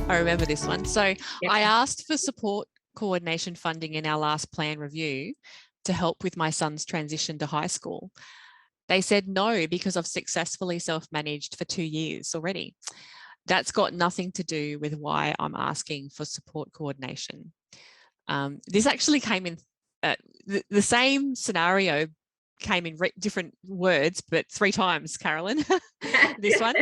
I remember this one. So Yep. I asked for support coordination funding in our last plan review to help with my son's transition to high school. They said no because I've successfully self-managed for 2 years already. That's got nothing to do with why I'm asking for support coordination. This actually came in, the same scenario came in different words, but 3 times, Carolyn, this one.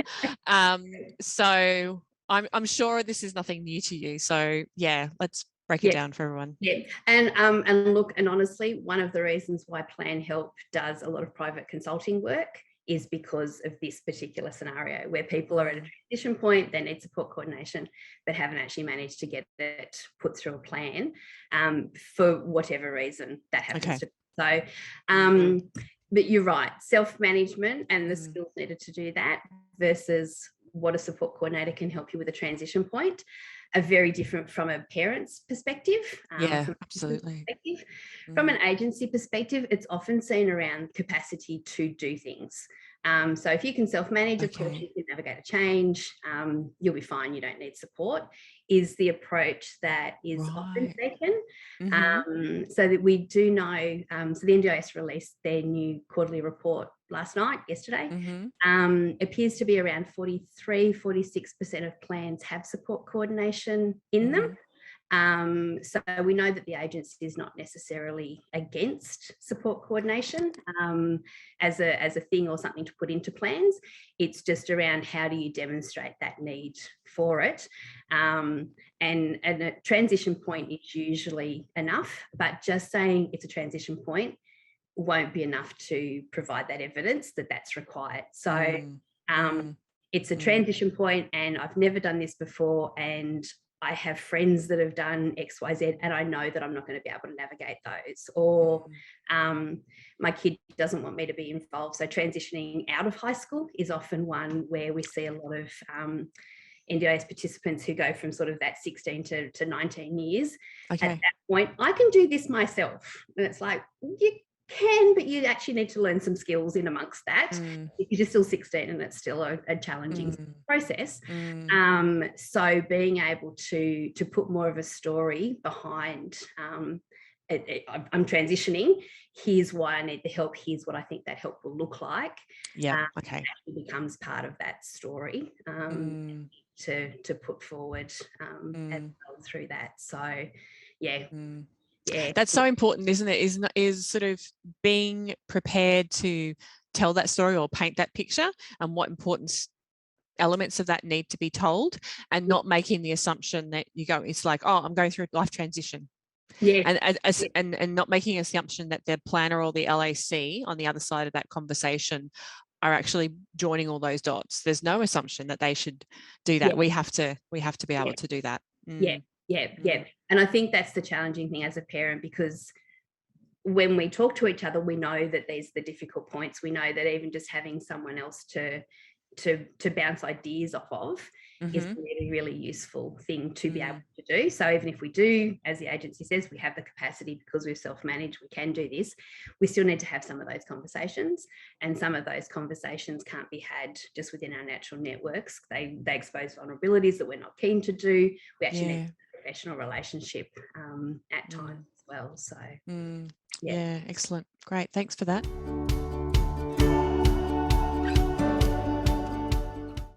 So I'm sure this is nothing new to you. So yeah, let's break it down for everyone. Yeah, and look, and honestly, one of the reasons why Plan Help does a lot of private consulting work is because of this particular scenario where people are at a transition point, they need support coordination, but haven't actually managed to get it put through a plan for whatever reason that happens to be. So, but you're right, self-management and the skills needed to do that versus what a support coordinator can help you with a transition point are very different from a parent's perspective. Absolutely. From an agency perspective, it's often seen around capacity to do things. So if you can self-manage, of course, you can navigate a change, you'll be fine, you don't need support, is the approach that is often taken. So that we do know, so the NDIS released their new quarterly report yesterday. Appears to be around 43-46% of plans have support coordination in them. So we know that the agency is not necessarily against support coordination as a thing or something to put into plans. It's just around how do you demonstrate that need for it. And a transition point is usually enough, but just saying it's a transition point won't be enough to provide that evidence that that's required. So it's a transition point, and I've never done this before, and I have friends that have done X, Y, Z, and I know that I'm not going to be able to navigate those. Or my kid doesn't want me to be involved. So transitioning out of high school is often one where we see a lot of NDIS participants who go from sort of that 16 to 19 years. At that point, I can do this myself. And it's like, you can, but you actually need to learn some skills in amongst that because you're still 16 and it's still a challenging process. So being able to put more of a story behind I'm transitioning, here's why I need the help, here's what I think that help will look like. Actually becomes part of that story to put forward as well through that. So that's so important, isn't it? Is sort of being prepared to tell that story or paint that picture and what important elements of that need to be told, and not making the assumption that it's like, oh, I'm going through a life transition. And not making an assumption that the planner or the LAC on the other side of that conversation are actually joining all those dots. There's no assumption that they should do that. We have to be able to do that. And I think that's the challenging thing as a parent, because when we talk to each other, we know that there's the difficult points. We know that even just having someone else to bounce ideas off of is a really, really useful thing to be able to do. So even if we do, as the agency says, we have the capacity because we've self-managed, we can do this, we still need to have some of those conversations. And some of those conversations can't be had just within our natural networks. They expose vulnerabilities that we're not keen to do. We actually need a professional relationship at times as well. So excellent. Great. Thanks for that.